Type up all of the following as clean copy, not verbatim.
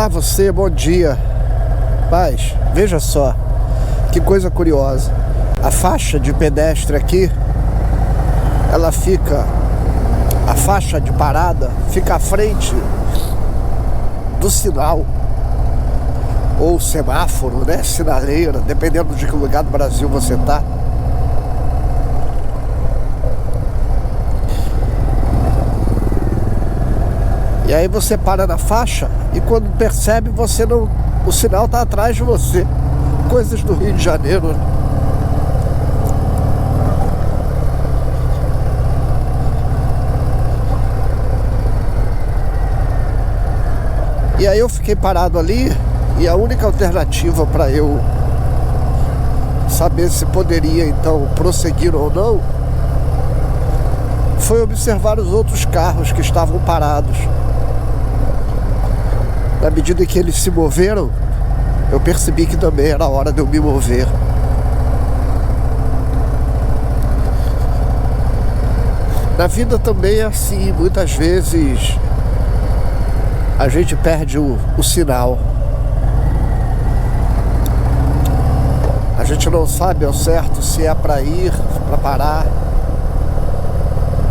Olá você, bom dia. Paz, veja só, que coisa curiosa. A faixa de pedestre aqui, a faixa de parada fica à frente do sinal, ou semáforo, né, sinaleira, dependendo de que lugar do Brasil você tá. E aí você para na faixa e quando percebe o sinal tá atrás de você. Coisas do Rio de Janeiro, né? E aí eu fiquei parado ali e a única alternativa para eu saber se poderia então prosseguir ou não foi observar os outros carros que estavam parados. Na medida que eles se moveram, eu percebi que também era hora de eu me mover. Na vida também é assim, muitas vezes a gente perde o sinal. A gente não sabe ao certo se é para ir, para parar,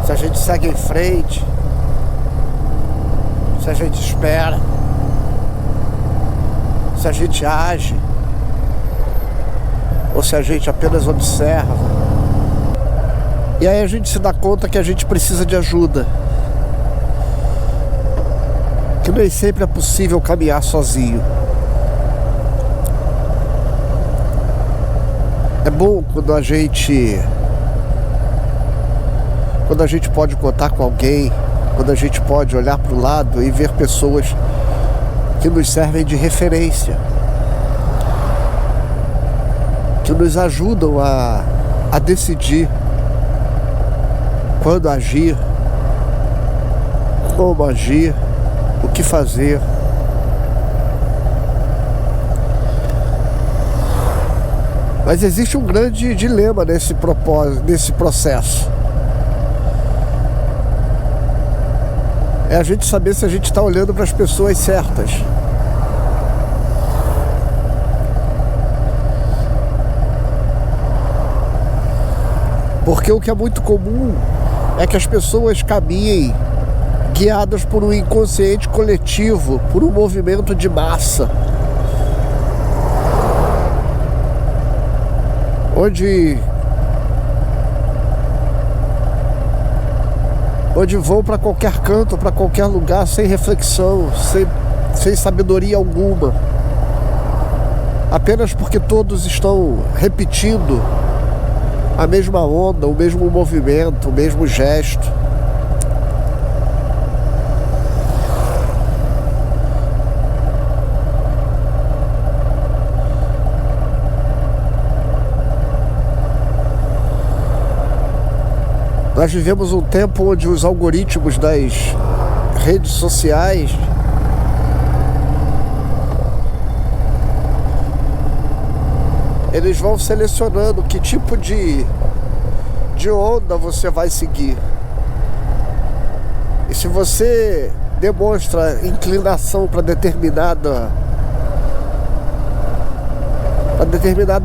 se a gente segue em frente, se a gente espera, se a gente age ou se a gente apenas observa. E aí a gente se dá conta que a gente precisa de ajuda, que nem sempre é possível caminhar sozinho. É bom quando a gente pode contar com alguém, quando a gente pode olhar para o lado e ver pessoas que nos servem de referência, que nos ajudam a decidir quando agir, como agir, o que fazer. Mas existe um grande dilema nesse processo. É a gente saber se a gente está olhando para as pessoas certas. Porque o que é muito comum é que as pessoas caminhem guiadas por um inconsciente coletivo, por um movimento de massa, onde vão para qualquer canto, para qualquer lugar, sem reflexão, sem sabedoria alguma, apenas porque todos estão repetindo a mesma onda, o mesmo movimento, o mesmo gesto. Nós vivemos um tempo onde os algoritmos das redes sociais eles vão selecionando que tipo de onda você vai seguir. E se você demonstra inclinação para determinado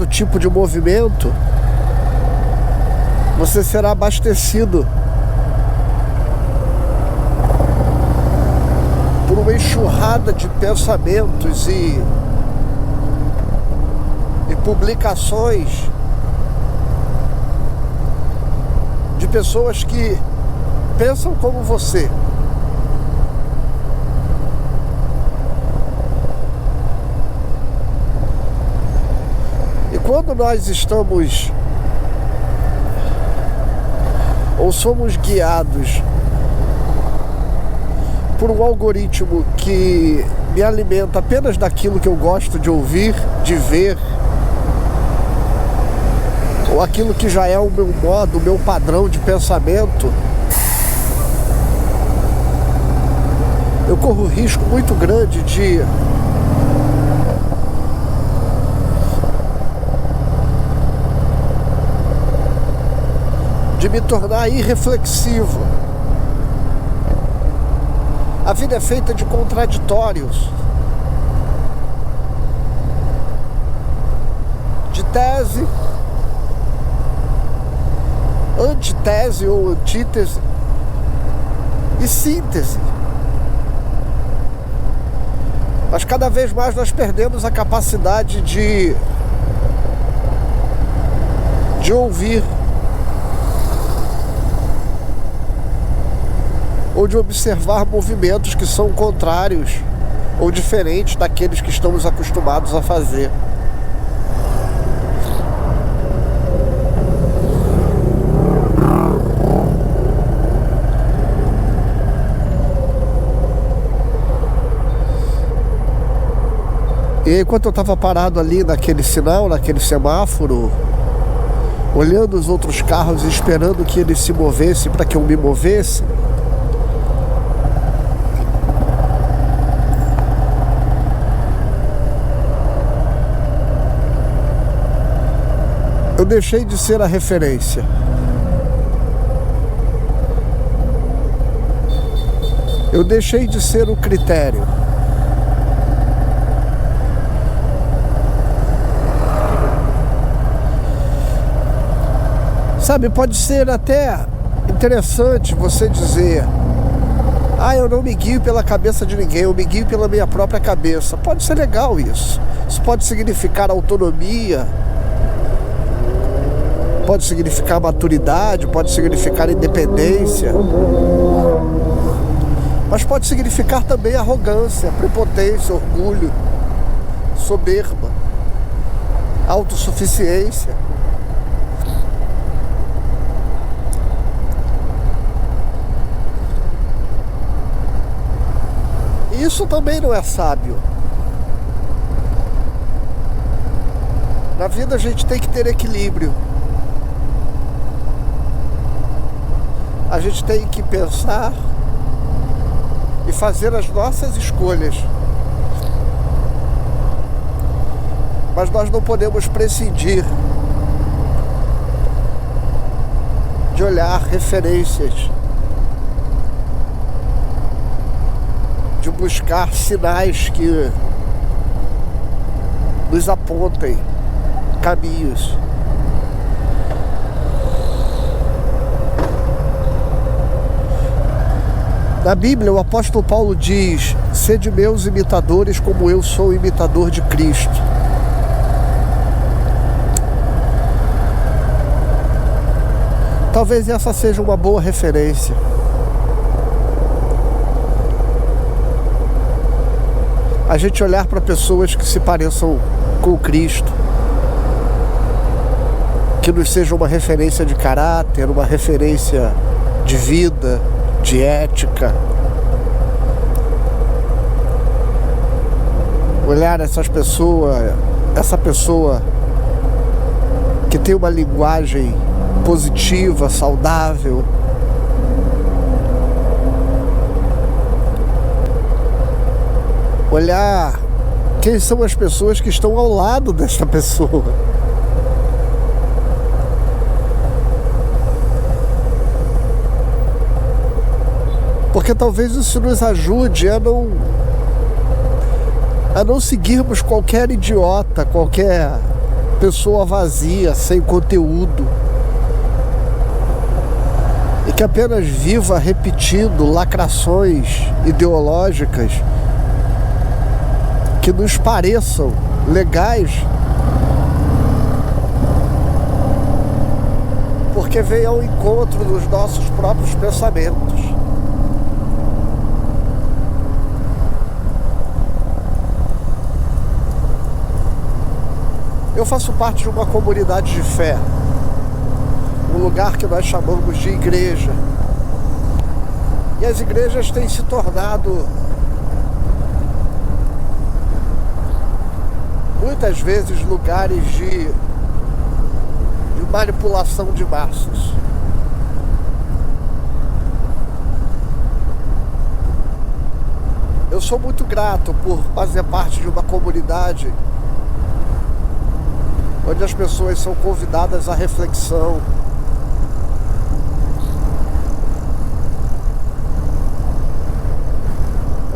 tipo de movimento, você será abastecido por uma enxurrada de pensamentos e publicações de pessoas que pensam como você. E quando nós estamos ou somos guiados por um algoritmo que me alimenta apenas daquilo que eu gosto de ouvir, de ver, ou aquilo que já é o meu modo, o meu padrão de pensamento, eu corro um risco muito grande de me tornar irreflexivo. A vida é feita de contraditórios. tese, antitese ou antítese e síntese. Mas cada vez mais nós perdemos a capacidade de ouvir ou de observar movimentos que são contrários ou diferentes daqueles que estamos acostumados a fazer. E enquanto eu estava parado ali naquele sinal, naquele semáforo, olhando os outros carros e esperando que eles se movessem para que eu me movesse, eu deixei de ser a referência. Eu deixei de ser o critério. Sabe, pode ser até interessante você dizer: ah, eu não me guio pela cabeça de ninguém, eu me guio pela minha própria cabeça. Pode ser legal isso. Isso pode significar autonomia, pode significar maturidade, pode significar independência, mas pode significar também arrogância, prepotência, orgulho, soberba, autossuficiência. Isso também não é sábio. Na vida a gente tem que ter equilíbrio. A gente tem que pensar e fazer as nossas escolhas. Mas nós não podemos prescindir de olhar referências, de buscar sinais que nos apontem caminhos. Na Bíblia, o apóstolo Paulo diz: sede meus imitadores como eu sou imitador de Cristo. Talvez essa seja uma boa referência. A gente olhar para pessoas que se pareçam com Cristo, que nos seja uma referência de caráter, uma referência de vida, de ética. Olhar essa pessoa que tem uma linguagem positiva, saudável. Olhar quem são as pessoas que estão ao lado desta pessoa. Porque talvez isso nos ajude a não seguirmos qualquer idiota, qualquer pessoa vazia, sem conteúdo, e que apenas viva repetindo lacrações ideológicas que nos pareçam legais, porque vem ao encontro dos nossos próprios pensamentos. Eu faço parte de uma comunidade de fé, um lugar que nós chamamos de igreja. E as igrejas têm se tornado muitas vezes lugares de manipulação de massas. Eu sou muito grato por fazer parte de uma comunidade onde as pessoas são convidadas à reflexão,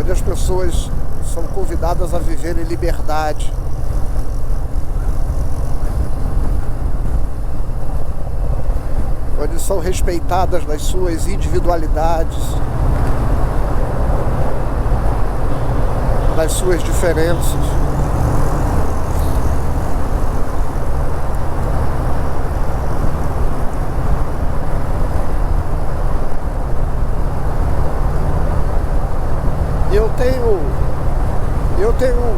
onde as pessoas são convidadas a viver em liberdade, onde são respeitadas nas suas individualidades, nas suas diferenças. Eu tenho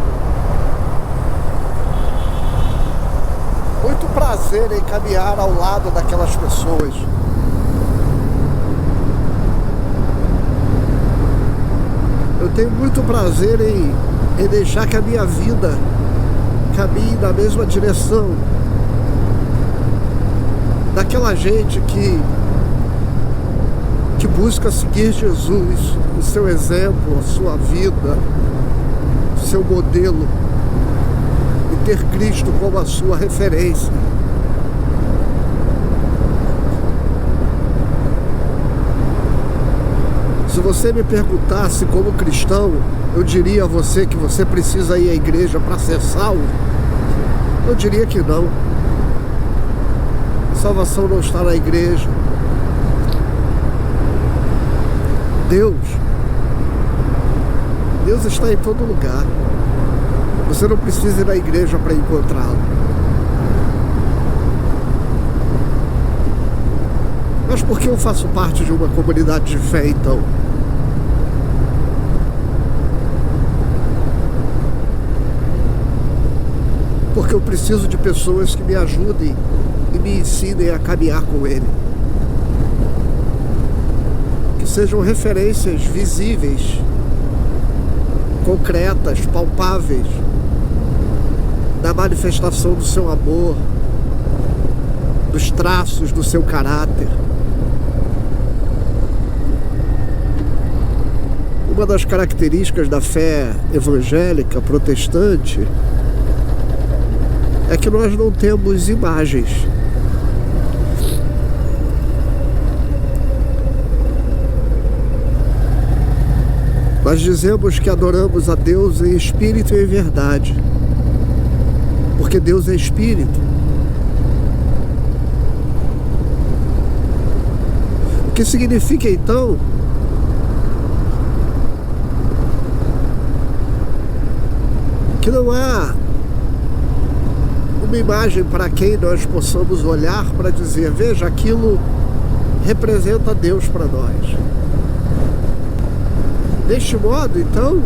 muito prazer em caminhar ao lado daquelas pessoas. Eu tenho muito prazer em deixar que a minha vida caminhe na mesma direção daquela gente que busca seguir Jesus, o seu exemplo, a sua vida, o seu modelo, e ter Cristo como a sua referência. Se você me perguntasse como cristão, eu diria a você que você precisa ir à igreja para ser salvo. Eu diria que não. A salvação não está na igreja. Deus está em todo lugar. Você não precisa ir na igreja para encontrá-lo. Mas por que eu faço parte de uma comunidade de fé, então? Porque eu preciso de pessoas que me ajudem e me ensinem a caminhar com Ele. Que sejam referências visíveis, concretas, palpáveis, da manifestação do seu amor, dos traços do seu caráter. Uma das características da fé evangélica protestante é que nós não temos imagens. Nós dizemos que adoramos a Deus em espírito e em verdade, porque Deus é espírito. O que significa então que não há uma imagem para quem nós possamos olhar para dizer, veja, aquilo representa Deus para nós. Deste modo, então,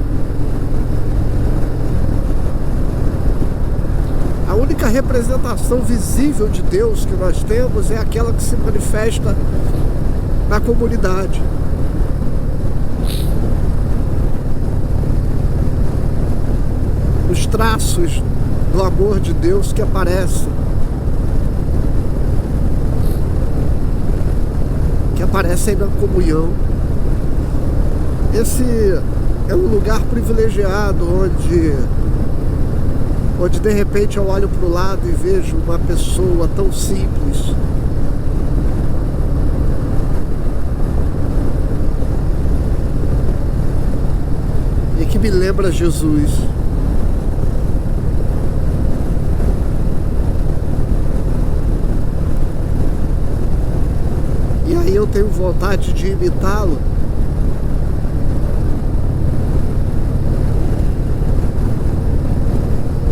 a única representação visível de Deus que nós temos é aquela que se manifesta na comunidade. Os traços do amor de Deus que aparecem na comunhão. Esse é um lugar privilegiado onde de repente eu olho para o lado e vejo uma pessoa tão simples, e que me lembra Jesus. E aí eu tenho vontade de imitá-lo.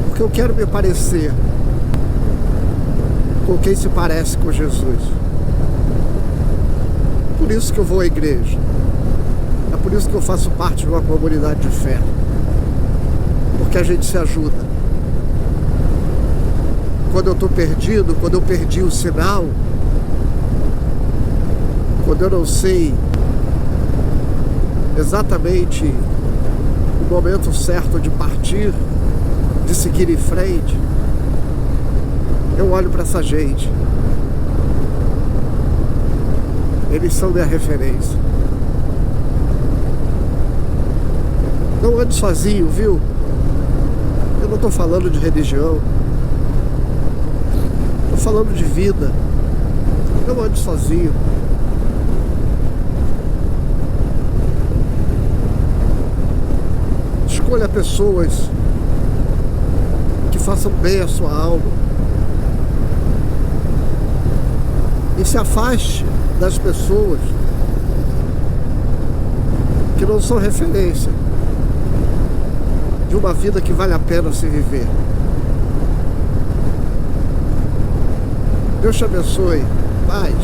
Porque eu quero me parecer com quem se parece com Jesus. Por isso que eu vou à igreja. É por isso que eu faço parte de uma comunidade de fé. Porque a gente se ajuda. Quando eu estou perdido, quando eu perdi o sinal, quando eu não sei exatamente o momento certo de partir, de seguir em frente, eu olho para essa gente. Eles são minha referência. Não ande sozinho, viu? Eu não estou falando de religião. Estou falando de vida. Não ande sozinho. Escolha pessoas que façam bem a sua alma. E se afaste das pessoas que não são referência de uma vida que vale a pena se viver. Deus te abençoe. Paz.